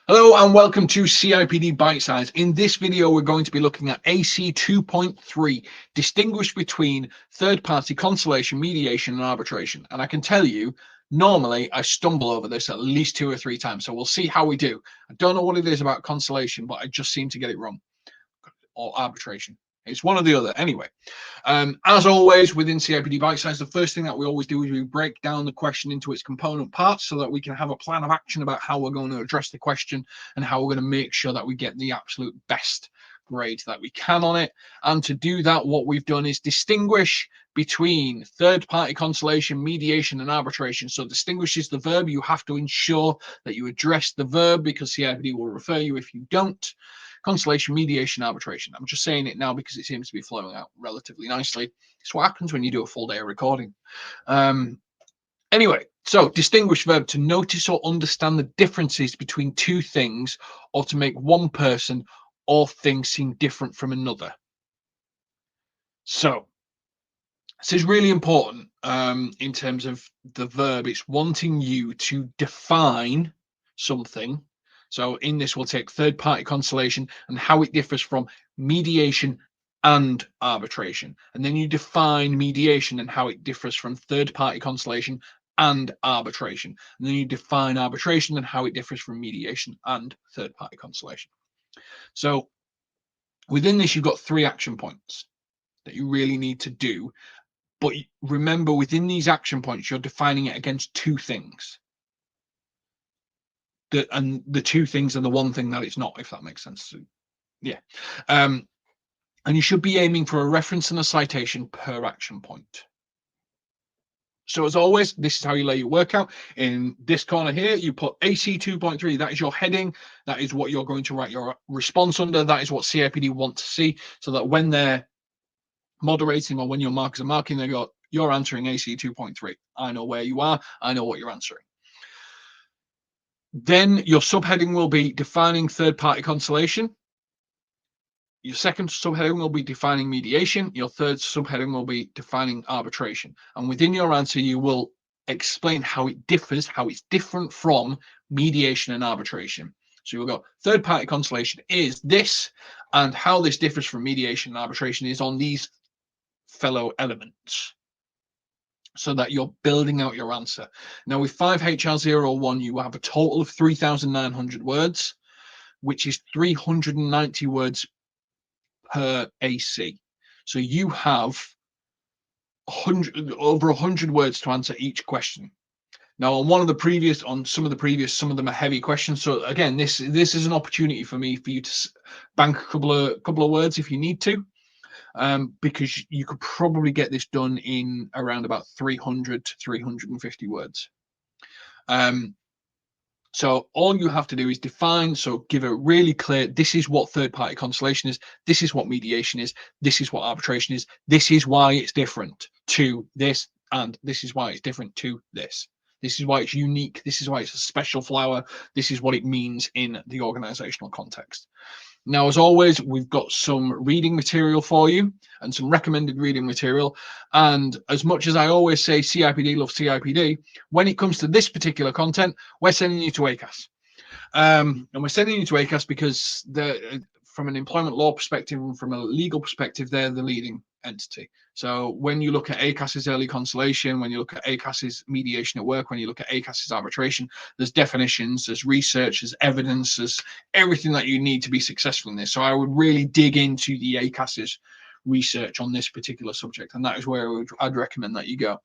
Hello and welcome to CIPD Bitesize. In this video, we're going to be looking at AC 2.3, distinguish between third-party conciliation, mediation, and arbitration. And I can tell you, normally I stumble over this at least 2 or 3 times. So we'll see how we do. I don't know what it is about conciliation, but I just seem to get it wrong. Or arbitration. It's one or the other. Anyway, as always within CIPD Bitesize, the first thing that we always do is we break down the question into its component parts so that we can have a plan of action about how we're going to address the question and how we're going to make sure that we get the absolute best grade that we can on it. And to do that, what we've done is distinguish between third-party conciliation, mediation, and arbitration. So distinguish is the verb. You have to ensure that you address the verb because CIPD will refer you if you don't. Conciliation, mediation, arbitration. I'm just saying it now because it seems to be flowing out relatively nicely. It's what happens when you do a full day of recording. Anyway, so distinguish verb, to notice or understand the differences between two things or to make one person or thing seem different from another. So this is really important in terms of the verb. It's wanting you to define something. So in this, we'll take third-party conciliation and how it differs from mediation and arbitration. And then you define mediation and how it differs from third-party conciliation and arbitration. And then you define arbitration and how it differs from mediation and third-party conciliation. So within this, you've got 3 action points that you really need to do. But remember, within these action points, you're defining it against 2 things. And the 2 things are the one thing that it's not, if that makes sense. So, yeah. And you should be aiming for a reference and a citation per action point. So as always, this is how you lay your work out. In this corner here, you put AC 2.3. That is your heading. That is what you're going to write your response under. That is what CIPD want to see, so that when they're moderating or when your markers are marking, they go, you're answering AC 2.3. I know where you are. I know what you're answering. Then your subheading will be defining third-party conciliation. Your second subheading will be defining mediation. Your third subheading will be defining arbitration. And within your answer, you will explain how it differs, how it's different from mediation and arbitration. So you'll go, third-party conciliation is this, and how this differs from mediation and arbitration is on these fellow elements, so that you're building out your answer. Now with 5HR01, you have a total of 3,900 words, which is 390 words per AC. So you have over 100 words to answer each question. Now on some of them are heavy questions. So again, this is an opportunity for you to bank a couple of words if you need to. Because you could probably get this done in around about 300 to 350 words. So all you have to do is define, so give a really clear, this is what third-party conciliation is, this is what mediation is, this is what arbitration is, this is why it's different to this, and this is why it's different to this. This is why it's unique, this is why it's a special flower, this is what it means in the organizational context. Now, as always, we've got some reading material for you and some recommended reading material. And as much as I always say CIPD loves CIPD, when it comes to this particular content, we're sending you to ACAS. And we're sending you to ACAS because from an employment law perspective and from a legal perspective, they're the leading entity. So when you look at ACAS's early conciliation, when you look at ACAS's mediation at work, when you look at ACAS's arbitration, there's definitions, there's research, there's evidence, there's everything that you need to be successful in this. So I would really dig into the ACAS's research on this particular subject, and that is where I'd recommend that you go.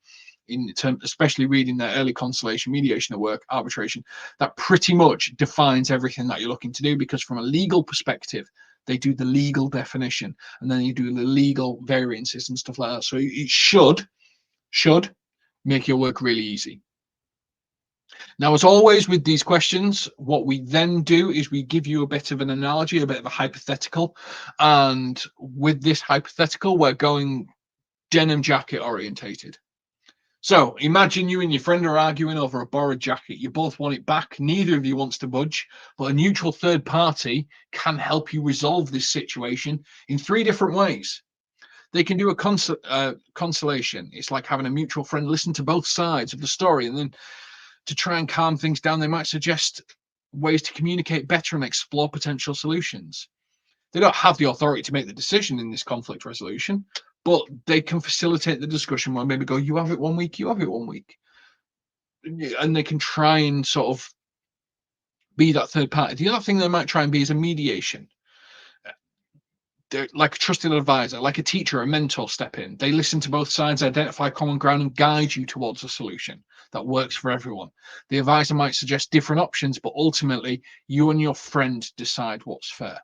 In terms, especially reading their early conciliation, mediation at work, arbitration, that pretty much defines everything that you're looking to do, because from a legal perspective, they do the legal definition and then you do the legal variances and stuff like that. So it should make your work really easy. Now, as always with these questions, what we then do is we give you a bit of an analogy, a bit of a hypothetical. And with this hypothetical, we're going denim jacket orientated. So imagine you and your friend are arguing over a borrowed jacket. You both want it back. Neither of you wants to budge, but a neutral third party can help you resolve this situation in 3 different ways. They can do a conciliation. It's like having a mutual friend listen to both sides of the story, and then to try and calm things down, they might suggest ways to communicate better and explore potential solutions. They don't have the authority to make the decision in this conflict resolution, but they can facilitate the discussion where maybe go, you have it 1 week, you have it 1 week. And they can try and sort of be that third party. The other thing they might try and be is a mediation. They're like a trusted advisor, like a teacher, a mentor step in. They listen to both sides, identify common ground, and guide you towards a solution that works for everyone. The advisor might suggest different options, but ultimately, you and your friend decide what's fair.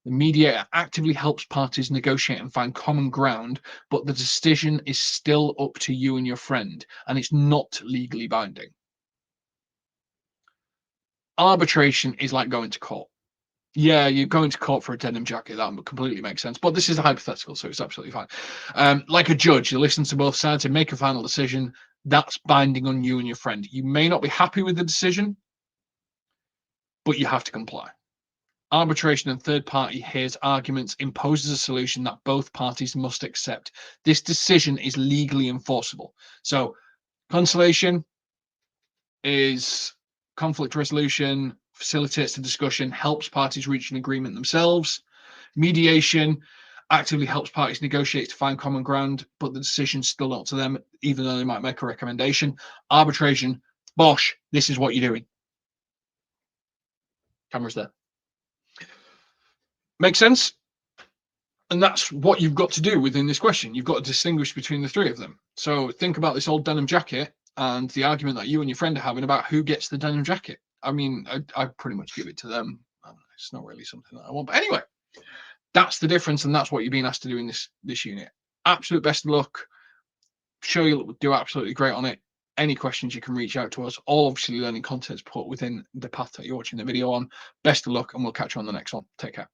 The mediator actively helps parties negotiate and find common ground, but the decision is still up to you and your friend, and it's not legally binding. Arbitration is like going to court. Yeah, you're going to court for a denim jacket. That completely makes sense. But this is a hypothetical, so it's absolutely fine. Like a judge, you listen to both sides and make a final decision. That's binding on you and your friend. You may not be happy with the decision, but you have to comply. Arbitration and third party hears arguments, imposes a solution that both parties must accept. This decision is legally enforceable. So conciliation is conflict resolution, facilitates the discussion, helps parties reach an agreement themselves. Mediation actively helps parties negotiate to find common ground, but the decision's still up to them, even though they might make a recommendation. Arbitration, bosh, this is what you're doing. Camera's there. Make sense? And that's what you've got to do within this question. You've got to distinguish between the three of them. So think about this old denim jacket and the argument that you and your friend are having about who gets the denim jacket. I mean, I pretty much give it to them. It's not really something that I want. But anyway, that's the difference, and that's what you're being asked to do in this unit. Absolute best of luck. Sure, you'll do absolutely great on it. Any questions, you can reach out to us. All obviously learning content's put within the path that you're watching the video on. Best of luck, and we'll catch you on the next one. Take care.